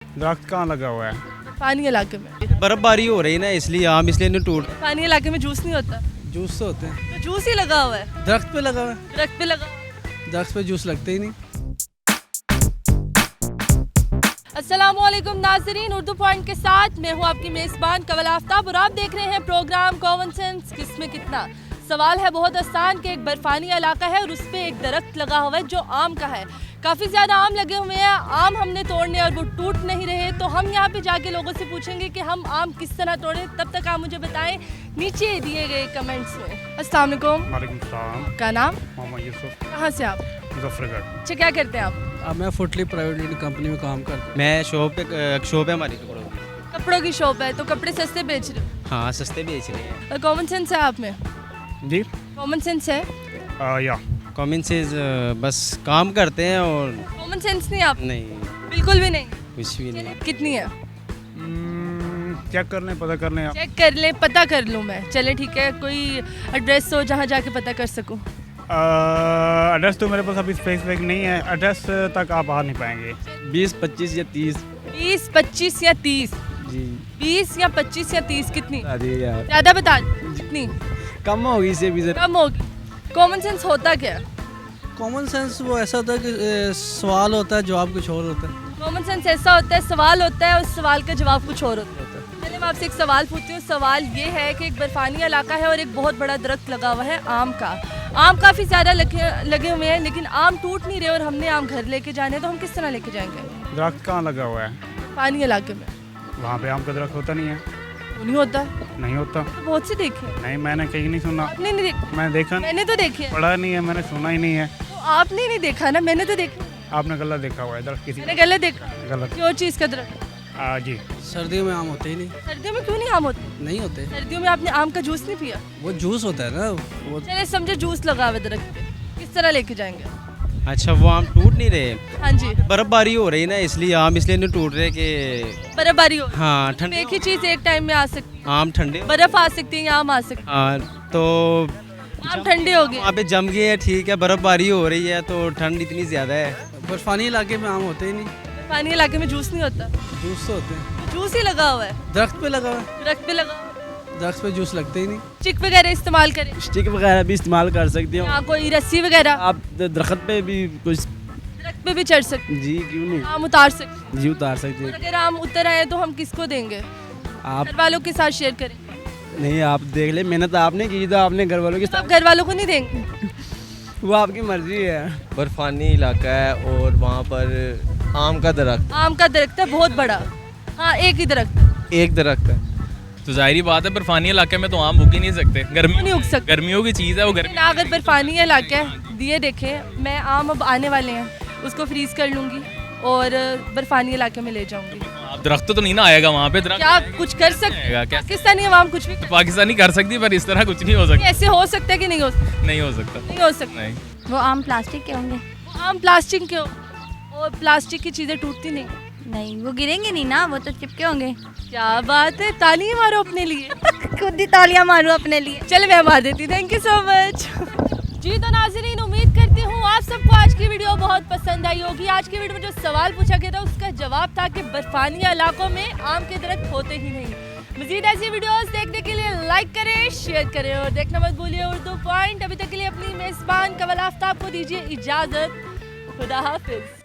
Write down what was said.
दरख्त कहाँ लगा हुआ है? पानी इलाके में। बर्फबारी हो रही है ना, इसलिए आम इसलिए नहीं टूट। पानी इलाके में जूस नहीं होता, जूस तो होते हैं, तो जूस ही लगा हुआ है, दरख्त पे लगा हुआ है। दरख्त पे लगा हुआ है। दरख्त पे जूस लगते ही नहीं। अस्सलामुअलैकुम नाज़रीन, उर्दू पॉइंट के साथ मैं हूँ आपकी मेज़बान कवल आफ्ताब और आप देख रहे हैं प्रोग्राम कॉमन सेंस किसमें कितना। सवाल है बहुत आसान कि एक बर्फानी इलाका है और उस पर एक दरख्त लगा हुआ है जो आम का है। काफ़ी ज़्यादा आम लगे हुए हैं, आम हमने तोड़ने और वो टूट नहीं रहे, तो हम यहाँ पे जाके लोगों से पूछेंगे कि हम आम किस तरह तोड़ें। तब तक आप मुझे बताएं नीचे दिए गए कमेंट्स में। अस्सलाम वालेकुम। वालेकुम सलाम। क्या नाम? मोहम्मद यूसुफ, कहाँ से आप? मुजफ्फरगढ़। अच्छा, क्या करते हैं आप? अब मैं फुटली प्राइवेट लिमिटेड कंपनी में काम करता हूँ। मैं शॉप है हमारी कपड़ों की। कपड़ों की शॉप है, तो कपड़े सस्ते बेच रहे हो? हाँ, सस्ते बेच रहे हैं। कॉमन सेंस है आप में? जी कॉमन सेंस है? या कॉमन सेंस बस काम करते हैं और कॉमन सेंस नहीं आप? नहीं, बिल्कुल भी नहीं। कुछ भी नहीं। कितनी है? चेक कर लें, पता कर लें आप। चेक कर ले, पता कर लूँ मैं। चले ठीक है, कोई एड्रेस हो जहाँ जाके पता कर सकूँ? एड्रेस तो मेरे पास अभी स्पेसिफिक नहीं है, एड्रेस तक आप आ नहीं पाएंगे। 20, 25 या 30 20, 25 या 30? जी 20 या 25 या 30 कितनी? बता दिए यार, ज़्यादा बता कितनी? कम होगी इसे भी। कम होगी। कॉमन सेंस होता क्या है? कॉमन सेंस वो ऐसा होता है कि सवाल होता है, जवाब कुछ और होता है। कॉमन सेंस ऐसा होता है, सवाल होता है और सवाल का जवाब कुछ और होता है। पहले मैं आपसे एक सवाल पूछती हूँ। सवाल ये है कि एक बर्फानी इलाका है और एक बहुत बड़ा दरख्त लगा हुआ है आम का। आम काफ़ी ज़्यादा लगे हुए हैं, लेकिन आम टूट नहीं रहे और हमने आम घर लेके जाने हैं, तो हम किस तरह लेके जाएंगे? दरख्त कहाँ लगा हुआ है? पानी इलाके में। वहाँ पे आम का दरख्त होता नहीं है। तो नहीं होता? नहीं होता। तो बहुत से देखे हैं। नहीं, मैंने कहीं नहीं सुना। आपने नहीं देखा? मैंने देखा नहीं, मैंने तो देखे हैं। पढ़ा नहीं है, मैंने सुना ही नहीं है। तो आपने नहीं देखा ना, मैंने तो देखा। आपने गलत देखा हुआ है, दरख्त किसी मैंने गलत देखा। गलत। क्यों चीज़ का दरख्त? जी सर्दियों में आम होते ही नहीं। सर्दियों में क्यों नहीं आम होते? नहीं होते, सर्दियों में आपने आम का जूस नहीं पिया? वो जूस होता है ना वो। चले समझो जूस लगा हुआ है दरख्त पे, किस तरह लेके जाएंगे? अच्छा, वो आम टूट नहीं रहे। हाँ जी, बर्फबारी हो रही है ना, इसलिए आम इसलिए नहीं टूट रहे कि बर्फबारी हो। हाँ, तो ठंडे एक ही चीज़ एक टाइम में आ सकती है, आम ठंडे। बर्फ आ सकती है या आम आ सकती हाँ, तो है। आम ठंडे हो गए। वहाँ पे जम गए हैं, ठीक है। बर्फबारी हो रही है तो ठंड इतनी ज़्यादा है। बर्फानी इलाके में आम होते ही नहीं। पानी इलाके में जूस नहीं होता, जूस तो होते हैं, तो जूस ही लगा हुआ है, दरख्त पे लगा हुआ है। दरख्त पे लगा हुआ है। दरख्त पे जूस लगते ही नहीं। चिक वगैरह इस्तेमाल करें स्टिक वगैरह भी इस्तेमाल कर सकते हो या कोई रस्सी वगैरह, आप। दरख्त पे भी कुछ। दरख्त पे भी चढ़ सकते, जी क्यों नहीं, आम उतार सकते। जी उतार सकते और हैं अगर आम उतर आए तो हम किसको देंगे? आप। घर वालों के साथ शेयर करें। नहीं, आप देख ले, मेहनत आपने की तो आपने घर वालों के तो आप साथ, घर वालों को नहीं देंगे? वो आपकी मर्जी है। बर्फानी इलाका है और वहाँ पर आम का दरख्त, आम का दरख्त है बहुत बड़ा। हाँ, एक ही दरख्त है। एक दरख्त है। तो जाहिर बात है बर्फानी इलाके में तो आम उग ही नहीं सकते। क्यों नहीं उग सकते? गर्मियों की चीज़ है वो। लेकिन अगर बर्फानी इलाका है, दिए देखें, मैं आम अब आने वाले हैं, उसको फ्रीज कर लूँगी और बर्फानी इलाके में ले जाऊँगी। आप दरख्त तो नहीं ना आएगा वहाँ पे। दरख्त क्या कुछ कर सकते? आएगा क्या? पाकिस्तानी अवाम कुछ भी पाकिस्तानी कर सकती है, पर इस तरह कुछ नहीं हो सकता। ऐसे हो सकता है कि नहीं हो सकता? नहीं हो सकता। नहीं हो सकता। नहीं। वो आम प्लास्टिक के होंगे? आम प्लास्टिक के हो और प्लास्टिक की चीज़ें टूटती नहीं। नहीं, वो गिरेंगे नहीं ना, वो तो चिपके होंगे। क्या बात है, तालियां मारो अपने लिए। खुद ही तालियां मारूं अपने लिए। चल मैं मार देती, थैंक यू सो मच। जी तो नाज़रीन, उम्मीद करती हूँ आप सबको आज की वीडियो बहुत पसंद आई होगी। आज की वीडियो में जो सवाल पूछा गया था उसका जवाब था कि बर्फानी इलाकों में आम के दरख्त होते ही नहीं। मज़ीद ऐसी वीडियोस देखने के लिए लाइक करें, शेयर करें और देखना मत भूलिए उर्दू पॉइंट। अभी तक के लिए अपनी मेज़बान कवल आफ्ताब को दीजिए इजाज़त। खुदा हाफिज़।